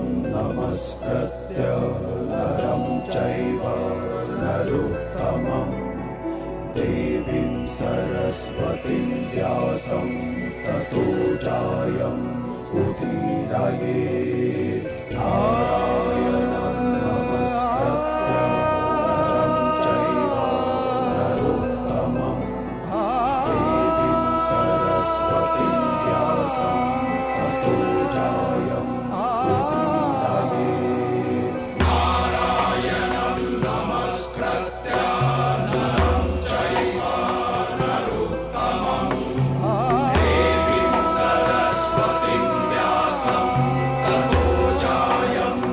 नमस्कृत्य नरं चैव नरोत्तमं देवीं सरस्वतीं व्यासं ततो जयमुदीरयेत्। नारायणं नमस्कृत्य नरं चैव नरोत्तमं देवीं सरस्वतीं व्यासं ततो जयमुदीरयेत्। नारायणं नमस्कृत्य नरं चैव नरोत्तमं देवीं सरस्वतीं व्यासं ततो जयमुदीरयेत्।